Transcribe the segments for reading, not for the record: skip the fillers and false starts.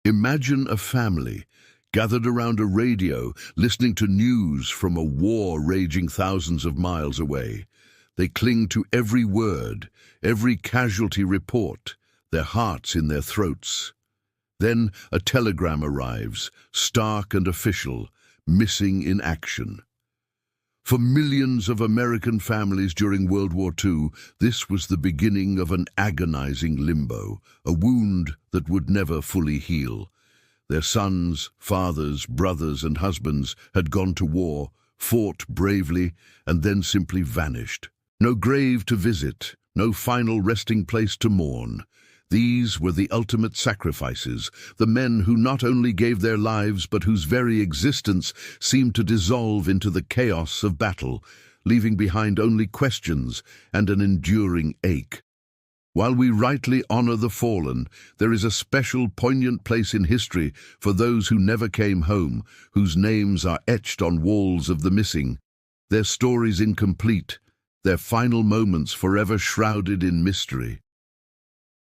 Imagine a family gathered around a radio, listening to news from a war raging thousands of miles away. They cling to every word, every casualty report, their hearts in their throats. Then a telegram arrives, stark and official, missing in action. For millions of American families during World War II, this was the beginning of an agonizing limbo, a wound that would never fully heal. Their sons, fathers, brothers, and husbands had gone to war, fought bravely, and then simply vanished. No grave to visit, no final resting place to mourn. These were the ultimate sacrifices, the men who not only gave their lives but whose very existence seemed to dissolve into the chaos of battle, leaving behind only questions and an enduring ache. While we rightly honor the fallen, there is a special, poignant place in history for those who never came home, whose names are etched on walls of the missing, their stories incomplete, their final moments forever shrouded in mystery.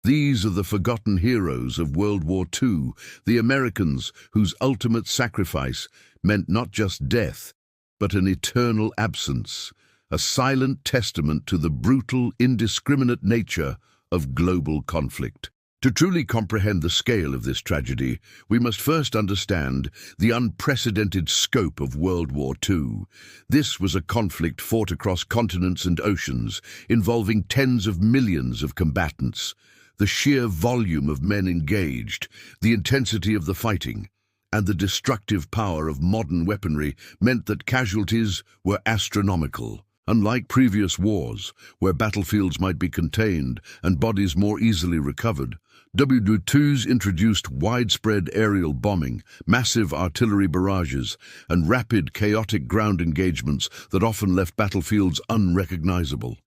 These are the forgotten heroes of World War II, the Americans whose ultimate sacrifice meant not just death, but an eternal absence, a silent testament to the brutal, indiscriminate nature of global conflict. To truly comprehend the scale of this tragedy, we must first understand the unprecedented scope of World War II. This was a conflict fought across continents and oceans, involving tens of millions of combatants. The sheer volume of men engaged, the intensity of the fighting, and the destructive power of modern weaponry meant that casualties were astronomical. Unlike previous wars, where battlefields might be contained and bodies more easily recovered, WW2's introduced widespread aerial bombing, massive artillery barrages, and rapid, chaotic ground engagements that often left battlefields unrecognizable.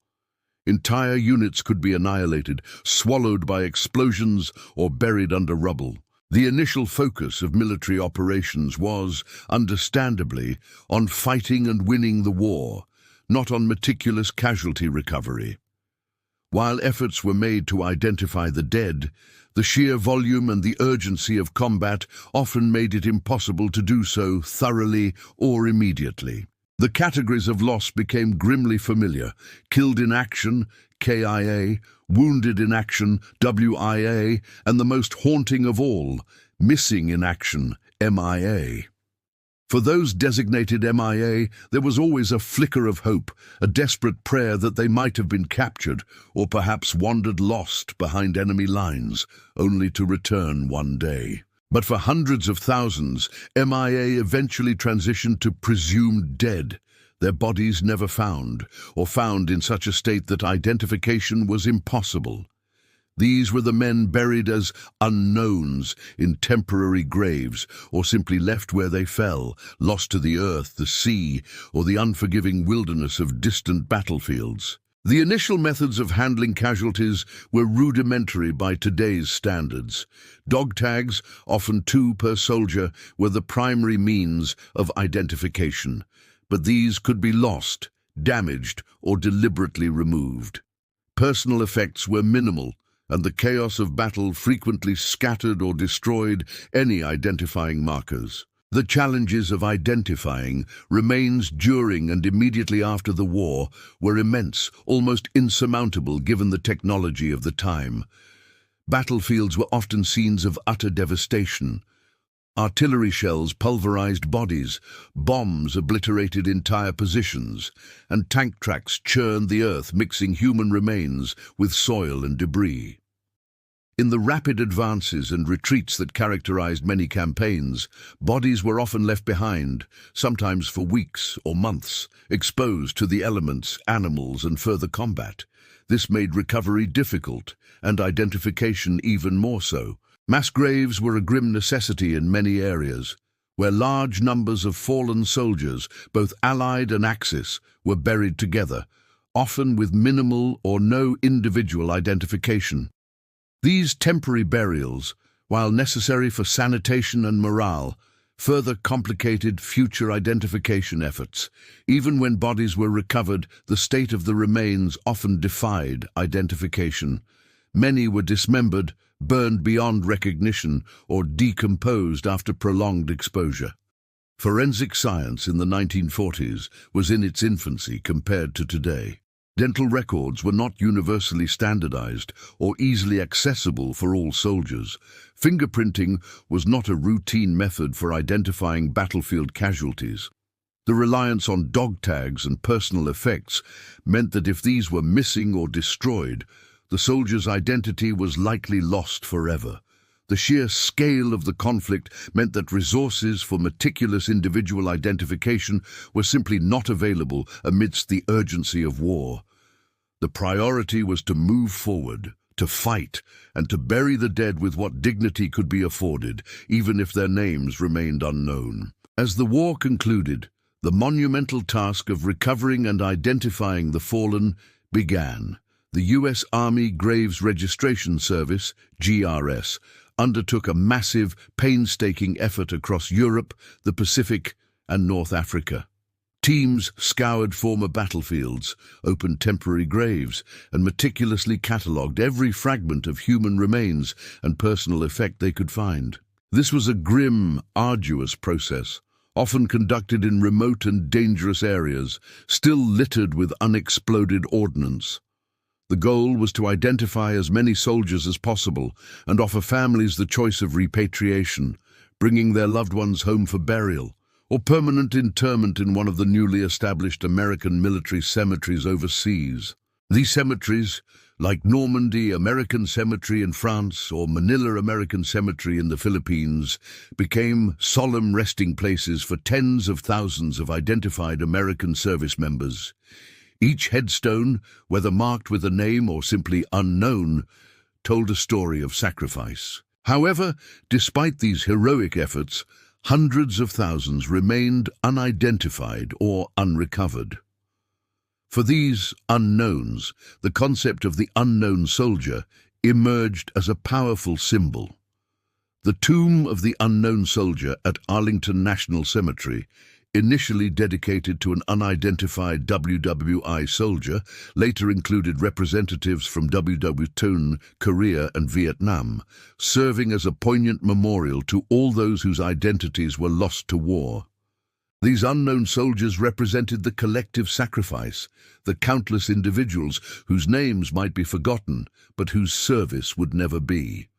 Entire units could be annihilated, swallowed by explosions, or buried under rubble. The initial focus of military operations was, understandably, on fighting and winning the war, not on meticulous casualty recovery. While efforts were made to identify the dead, the sheer volume and the urgency of combat often made it impossible to do so thoroughly or immediately. The categories of loss became grimly familiar: killed in action, KIA, wounded in action, WIA, and the most haunting of all, missing in action, MIA. For those designated MIA, there was always a flicker of hope, a desperate prayer that they might have been captured or perhaps wandered lost behind enemy lines, only to return one day. But for hundreds of thousands, MIA eventually transitioned to presumed dead, their bodies never found, or found in such a state that identification was impossible. These were the men buried as unknowns in temporary graves, or simply left where they fell, lost to the earth, the sea, or the unforgiving wilderness of distant battlefields. The initial methods of handling casualties were rudimentary by today's standards. Dog tags, often 2 per soldier, were the primary means of identification, but these could be lost, damaged, or deliberately removed. Personal effects were minimal, and the chaos of battle frequently scattered or destroyed any identifying markers. The challenges of identifying remains during and immediately after the war were immense, almost insurmountable given the technology of the time. Battlefields were often scenes of utter devastation. Artillery shells pulverized bodies, bombs obliterated entire positions, and tank tracks churned the earth, mixing human remains with soil and debris. In the rapid advances and retreats that characterized many campaigns, bodies were often left behind, sometimes for weeks or months, exposed to the elements, animals, and further combat. This made recovery difficult, and identification even more so. Mass graves were a grim necessity in many areas, where large numbers of fallen soldiers, both Allied and Axis, were buried together, often with minimal or no individual identification. These temporary burials, while necessary for sanitation and morale, further complicated future identification efforts. Even when bodies were recovered, the state of the remains often defied identification. Many were dismembered, burned beyond recognition, or decomposed after prolonged exposure. Forensic science in the 1940s was in its infancy compared to today. Dental records were not universally standardized or easily accessible for all soldiers. Fingerprinting was not a routine method for identifying battlefield casualties. The reliance on dog tags and personal effects meant that if these were missing or destroyed, the soldier's identity was likely lost forever. The sheer scale of the conflict meant that resources for meticulous individual identification were simply not available amidst the urgency of war. The priority was to move forward, to fight, and to bury the dead with what dignity could be afforded, even if their names remained unknown. As the war concluded, the monumental task of recovering and identifying the fallen began. The U.S. Army Graves Registration Service, GRS, undertook a massive, painstaking effort across Europe, the Pacific, and North Africa. Teams scoured former battlefields, opened temporary graves, and meticulously catalogued every fragment of human remains and personal effect they could find. This was a grim, arduous process, often conducted in remote and dangerous areas, still littered with unexploded ordnance. The goal was to identify as many soldiers as possible and offer families the choice of repatriation, bringing their loved ones home for burial, or permanent interment in one of the newly established American military cemeteries overseas. These cemeteries, like Normandy American Cemetery in France or Manila American Cemetery in the Philippines, became solemn resting places for tens of thousands of identified American service members. Each headstone, whether marked with a name or simply unknown, told a story of sacrifice. However, despite these heroic efforts, hundreds of thousands remained unidentified or unrecovered. For these unknowns, the concept of the unknown soldier emerged as a powerful symbol. The tomb of the unknown soldier at Arlington National Cemetery, initially dedicated to an unidentified WWI soldier, later included representatives from WWII, Korea and Vietnam, serving as a poignant memorial to all those whose identities were lost to war. These unknown soldiers represented the collective sacrifice, the countless individuals whose names might be forgotten, but whose service would never be.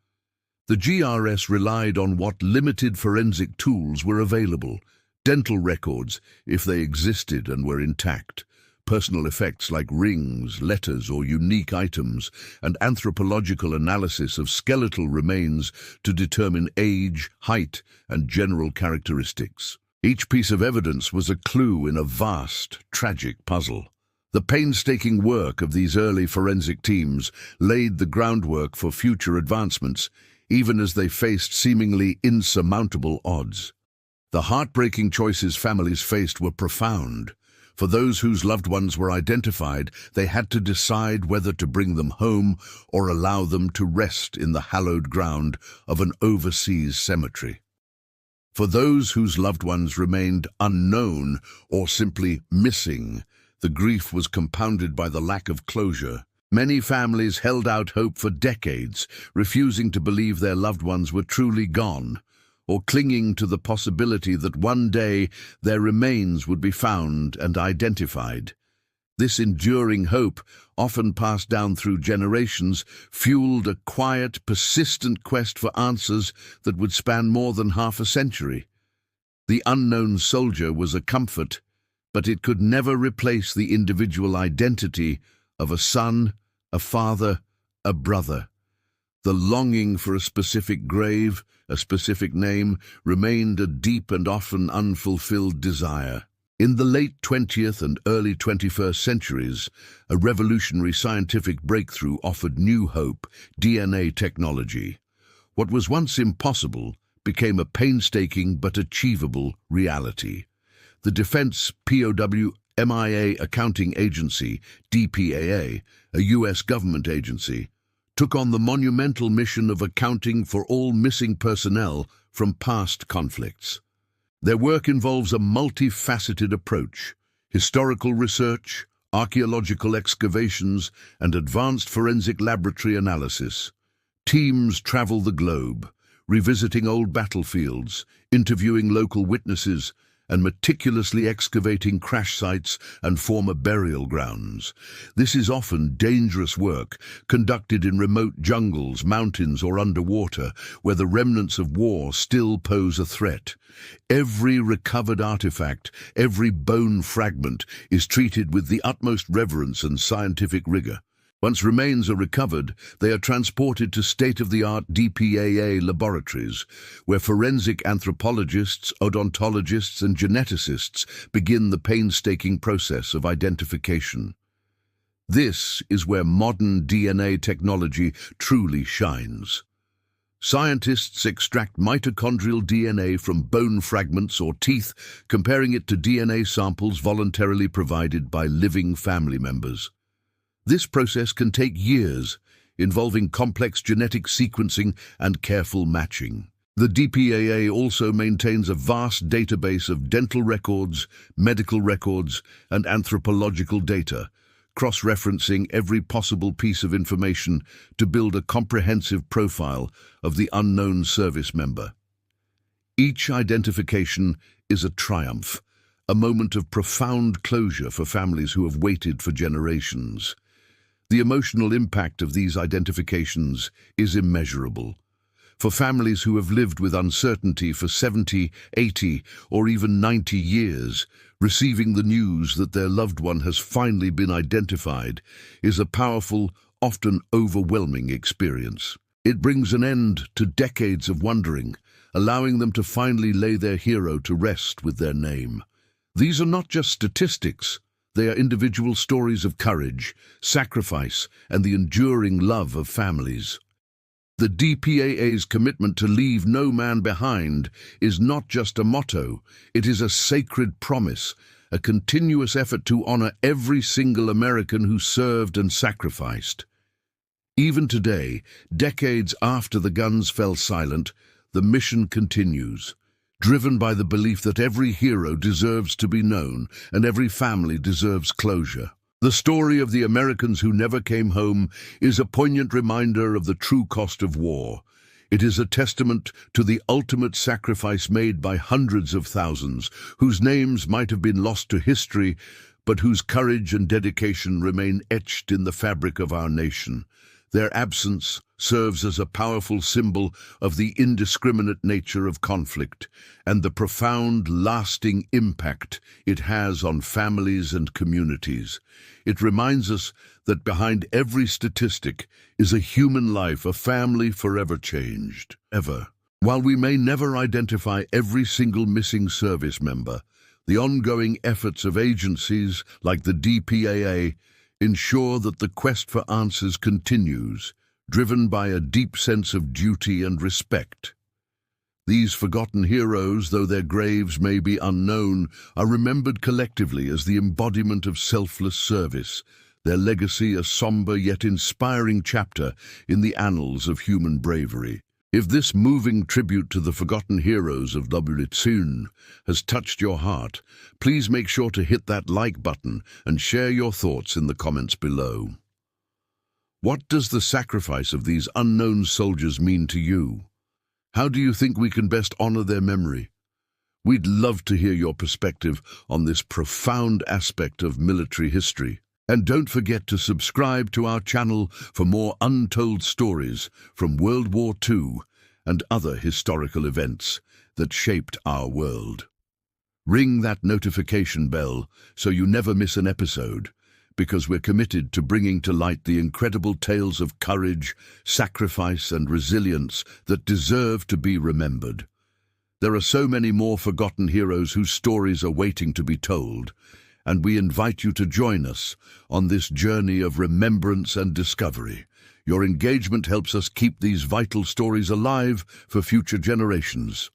The GRS relied on what limited forensic tools were available: dental records, if they existed and were intact, personal effects like rings, letters, or unique items, and anthropological analysis of skeletal remains to determine age, height, and general characteristics. Each piece of evidence was a clue in a vast, tragic puzzle. The painstaking work of these early forensic teams laid the groundwork for future advancements, even as they faced seemingly insurmountable odds. The heartbreaking choices families faced were profound. For those whose loved ones were identified, they had to decide whether to bring them home or allow them to rest in the hallowed ground of an overseas cemetery. For those whose loved ones remained unknown or simply missing, the grief was compounded by the lack of closure. Many families held out hope for decades, refusing to believe their loved ones were truly gone, or clinging to the possibility that one day their remains would be found and identified. This enduring hope, often passed down through generations, fueled a quiet, persistent quest for answers that would span more than half a century. The unknown soldier was a comfort, but it could never replace the individual identity of a son, a father, a brother. The longing for a specific grave, a specific name, remained a deep and often unfulfilled desire. In the late 20th and early 21st centuries, a revolutionary scientific breakthrough offered new hope: DNA technology. What was once impossible became a painstaking but achievable reality. The Defense POW MIA Accounting Agency, DPAA, a U.S. government agency, took on the monumental mission of accounting for all missing personnel from past conflicts. Their work involves a multifaceted approach: historical research, archaeological excavations, and advanced forensic laboratory analysis. Teams travel the globe, revisiting old battlefields, interviewing local witnesses, and meticulously excavating crash sites and former burial grounds. This is often dangerous work, conducted in remote jungles, mountains, or underwater, where the remnants of war still pose a threat. Every recovered artifact, every bone fragment, is treated with the utmost reverence and scientific rigor. Once remains are recovered, they are transported to state-of-the-art DPAA laboratories, where forensic anthropologists, odontologists, and geneticists begin the painstaking process of identification. This is where modern DNA technology truly shines. Scientists extract mitochondrial DNA from bone fragments or teeth, comparing it to DNA samples voluntarily provided by living family members. This process can take years, involving complex genetic sequencing and careful matching. The DPAA also maintains a vast database of dental records, medical records, and anthropological data, cross-referencing every possible piece of information to build a comprehensive profile of the unknown service member. Each identification is a triumph, a moment of profound closure for families who have waited for generations. The emotional impact of these identifications is immeasurable. For families who have lived with uncertainty for 70, 80, or even 90 years, receiving the news that their loved one has finally been identified is a powerful, often overwhelming experience. It brings an end to decades of wondering, allowing them to finally lay their hero to rest with their name. These are not just statistics. They are individual stories of courage, sacrifice, and the enduring love of families. The DPAA's commitment to leave no man behind is not just a motto, it is a sacred promise, a continuous effort to honor every single American who served and sacrificed. Even today, decades after the guns fell silent, the mission continues, driven by the belief that every hero deserves to be known and every family deserves closure. The story of the Americans who never came home is a poignant reminder of the true cost of war. It is a testament to the ultimate sacrifice made by hundreds of thousands, whose names might have been lost to history, but whose courage and dedication remain etched in the fabric of our nation. Their absence serves as a powerful symbol of the indiscriminate nature of conflict and the profound, lasting impact it has on families and communities. It reminds us that behind every statistic is a human life, a family forever changed. While we may never identify every single missing service member, the ongoing efforts of agencies like the DPAA ensure that the quest for answers continues, driven by a deep sense of duty and respect. These forgotten heroes, though their graves may be unknown, are remembered collectively as the embodiment of selfless service, their legacy a somber yet inspiring chapter in the annals of human bravery. If this moving tribute to the forgotten heroes of WWII has touched your heart, please make sure to hit that like button and share your thoughts in the comments below. What does the sacrifice of these unknown soldiers mean to you? How do you think we can best honor their memory? We'd love to hear your perspective on this profound aspect of military history. And don't forget to subscribe to our channel for more untold stories from World War II and other historical events that shaped our world. Ring that notification bell so you never miss an episode, because we're committed to bringing to light the incredible tales of courage, sacrifice, and resilience that deserve to be remembered. There are so many more forgotten heroes whose stories are waiting to be told, and we invite you to join us on this journey of remembrance and discovery. Your engagement helps us keep these vital stories alive for future generations.